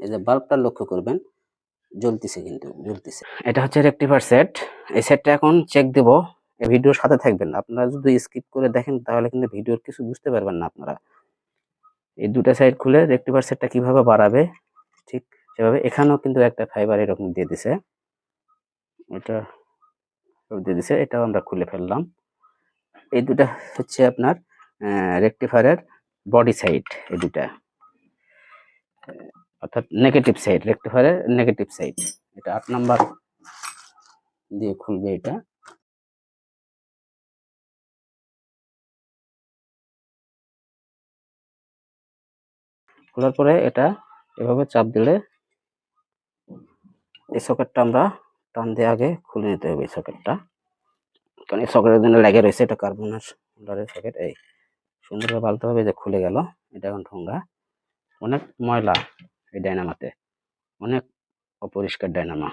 এই যে বাল্বটা লক্ষ্য করবেন, জ্বলতেছে, কিন্তু জ্বলতেছে। এটা হচ্ছে রেকটিফায়ার সেট। এই সেটটা এখন চেক দেব। এই ভিডিওর সাথে থাকবেন। আপনারা যদি স্কিপ করে দেখেন তাহলে কিন্তু ভিডিওর কিছু বুঝতে পারবেন না আপনারা। এই দুটা সাইড খুলে রেকটিফায়ার সেটটা কিভাবে বাড়াবে, ঠিক সেভাবে এখানেও কিন্তু একটা ফাইবার এরকম দিয়ে দিছে, এটা দিয়ে দিছে, এটাও আমরা খুলে ফেললাম। এই দুটা হচ্ছে আপনার রেকটিফায়ারের বডি সাইড, এই দুটা অর্থাৎ নেগেটিভ সাইড, রেকটিফায়ারের নেগেটিভ সাইড। এটা 8 নাম্বার দিয়ে খুলবে। এটা খোলার পরে এটা এভাবে চাপ দিলে এই সকেটটা আমরা টান দিয়ে আগে খুলে নিতে হবে। এই সকেটটা, কারণ এই সকেটের জন্য লেগে রয়েছে, এটা কার্বনের হোল্ডারের সকেট। এই সুন্দরভাবে বালতে হবে, যে খুলে গেল। এটা এখন ঠোঙ্গা, অনেক ময়লা এই ডায়নামাতে, অনেক অপরিষ্কার ডায়নামা।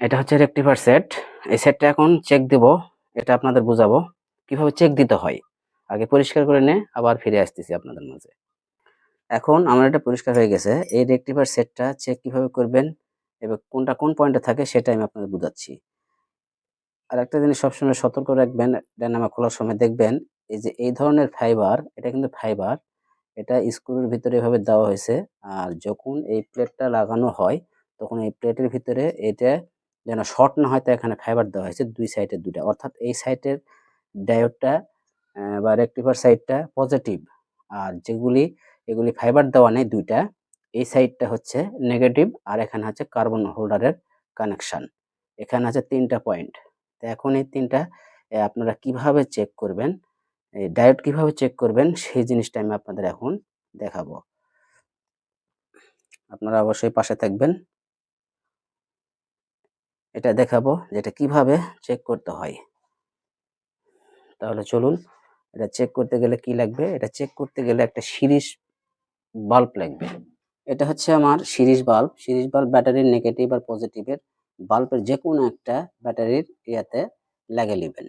এটা হচ্ছে রেকটিফায়ার সেট। এই সেটটা এখন চেক দেব, এটা আপনাদের বুঝাবো কিভাবে চেক দিতে হয়। আগে পরিষ্কার করে নিয়ে আবার ফিরে আসতেছি আপনাদের মাঝে। এখন আমার এটা পরিষ্কার হয়ে গেছে। এই রেকটিফায়ার সেটটা চেক কিভাবে করবেন এবং কোনটা কোন পয়েন্টে থাকে সেটা আমি আপনাদের বুঝাচ্ছি। আর একটা জিনিস সবসময় সতর্ক রাখবেন, ডায়নামা খোলার সময় দেখবেন এই যে এই ধরনের ফাইবার, এটা কিন্তু ফাইবার, এটা স্ক্রুর ভিতরে এভাবে দেওয়া হয়েছে। আর যখন এই প্লেটটা লাগানো হয় তখন এই প্লেটের ভিতরে এটা যেন শর্ট না হয়, তাই এখানে ফাইবার দেওয়া হয়েছে দুই সাইডের দুটা, অর্থাৎ এই সাইডের ডায়োডটা বা রেকটিফায়ার সাইডটা পজিটিভ, আর এগুলি ফাইবার দেওয়া নেই দুইটা, এই সাইডটা হচ্ছে নেগেটিভ, আর এখানে হচ্ছে কার্বন হোল্ডারের কানেকশন। এখানে আছে 3টা পয়েন্ট। তো এখন এই 3টা আপনারা কিভাবে চেক করবেন, এই ডায়োড কিভাবে চেক করবেন সেই জিনিসটা আমি আপনাদের এখন দেখাবো। আপনারা অবশ্যই পাশে থাকবেন, এটা দেখাবো যে এটা কিভাবে চেক করতে হয়। তাহলে চলুন, এটা চেক করতে গেলে কি লাগবে? এটা চেক করতে গেলে একটা সিরিজ বাল্ব লাগবে। এটা হচ্ছে আমার সিরিজ বাল্ব। সিরিজ বাল্ব ব্যাটারির নেগেটিভ আর পজিটিভের বাল্বের যে কোনো একটা ব্যাটারির ইয়াতে লাগিয়ে নেবেন।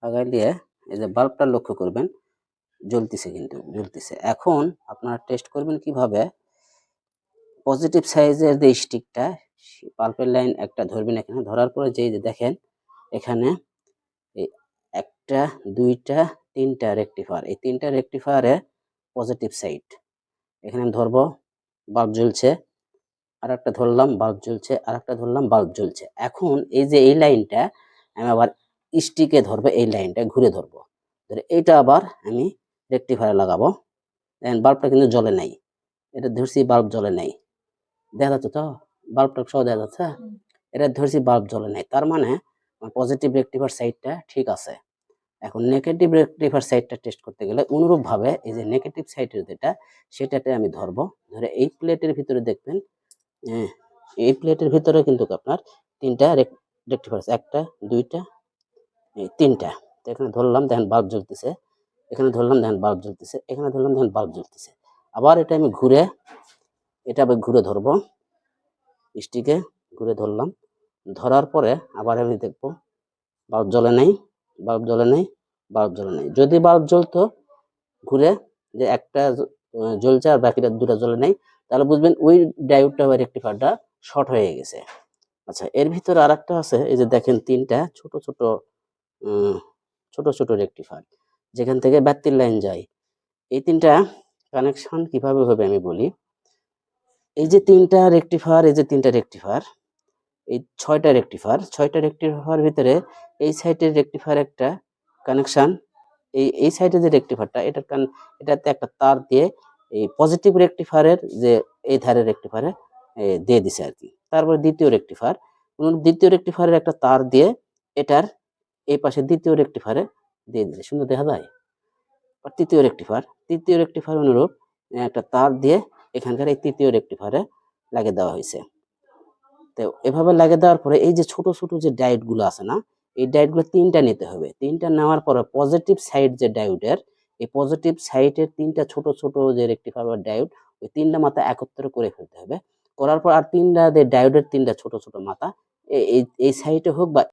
লাগাই দিয়ে এই যে বাল্বটা লক্ষ্য করবেন, জ্বলতেছে, কিন্তু জ্বলতেছে। এখন আপনারা টেস্ট করবেন কিভাবে, পজিটিভ সাইজের যে স্টিকটা, বাল্বের লাইন একটা ধরবেন, এখানে ধরার পরে যে দেখেন এখানে এই 1টা 2টা 3টা রেকটিফায়ার, এই 3টা রেকটিফায়ারের পজিটিভ সাইড এখানে আমি ধরবো, বাল্ব জ্বলছে। আর একটা ধরলাম, বাল্ব জ্বলছে। আর একটা ধরলাম, বাল্ব জ্বলছে। এখন এই যে এই লাইনটা আমি আবার স্টিকে ধরবো, এই লাইনটা ঘুরে ধরবো, ধরে এইটা আবার আমি রেকটিফায়ার লাগাবো। দেখেন বাল্বটা কিন্তু জ্বলে নাই, এটা ধরছি বাল্ব জ্বলে নাই, দেখা যাচ্ছে তো, বাল্বটা সহ দেখা যাচ্ছে, এটা ধরছি বাল্ব জ্বলে নাই, তার মানে পজিটিভ রেকটিফায়ার সাইডটা ঠিক আছে। এখন নেগেটিভ রেকটিফায়ার সাইডটা টেস্ট করতে গেলে অনুরূপভাবে এই যে নেগেটিভ সাইডের যেটা, সেটাতে আমি ধরবো, ধরে এই প্লেটের ভিতরে দেখবেন, এই প্লেটের ভিতরে কিন্তু আপনার 3টা রেকটিফায়ার, 1টা 2টা 3টা। তো এখানে ধরলাম, দেখেন বাল্ব জ্বলতেছে, এখানে ধরলাম, দেখেন বাল্ব জ্বলতেছে, এখানে ধরলাম, দেখেন বাল্ব জ্বলতেছে। আবার এটা আমি ঘুরে ধরবো, স্টিকে ঘুরে ধরলাম, ধরার পরে আবার আমি দেখবো বাল্ব জ্বলে নাই, বাল্ব জ্বলে নাই, বাল্ব জ্বলে নাই। যদি বাল্ব জ্বলতো ঘুরে, যে একটা জ্বলছে আর বাকিটা 2টা জ্বলে নাই, তাহলে বুঝবেন ওই ডায়োডটা বা রেকটিফায়ারটা শর্ট হয়ে গেছে। আচ্ছা, এর ভিতরে আরেকটা আছে, এই যে দেখেন 3টা ছোট ছোট রেকটিফায়ার, যেখান থেকে ব্যাটারির লাইন যায়। এই 3টা কানেকশন কিভাবে হবে আমি বলি। এই যে 3টা রেকটিফায়ার, এই যে 3টা রেকটিফায়ার, এই 6টা রেকটিফায়ার ভিতরে এই সাইডের রেকটিফায়ার একটা কানেকশন, এই সাইডে যে রেকটিফায়ারটা, এটাতে একটা তার দিয়ে এই পজিটিভ রেকটিফায়ারের যে এই ধারের রেকটিফায়ারে দিয়ে দিছে আর কি। তারপরে দ্বিতীয় রেকটিফায়ারের একটা তার দিয়ে এটার এই পাশে দ্বিতীয় রেকটিফায়ারে দিয়ে দিছে, সুন্দর দেখা যায়। আর তৃতীয় রেকটিফায়ার অনুরূপ একটা তার দিয়ে এখানকার এই তৃতীয় রেকটিফায়ারে লাগিয়ে দেওয়া হয়েছে। তো এভাবে লাগিয়ে দেওয়ার পরে এই যে ছোট ছোট যে ডায়োড গুলো আছে না, এই ডায়োড গুলো 3টা নিতে হবে। 3টা নেওয়ার পরে পজিটিভ সাইড যে ডায়োডের, এই পজিটিভ সাইডের 3টা ছোট ছোট যে রেকটিফায়ার ডায়োড, ওই 3টা মাথা একত্র করে ফেলতে হবে। করার পর আর 3টা ডায়োডের 3টা ছোট ছোট মাথা এই সাইডে হোক বা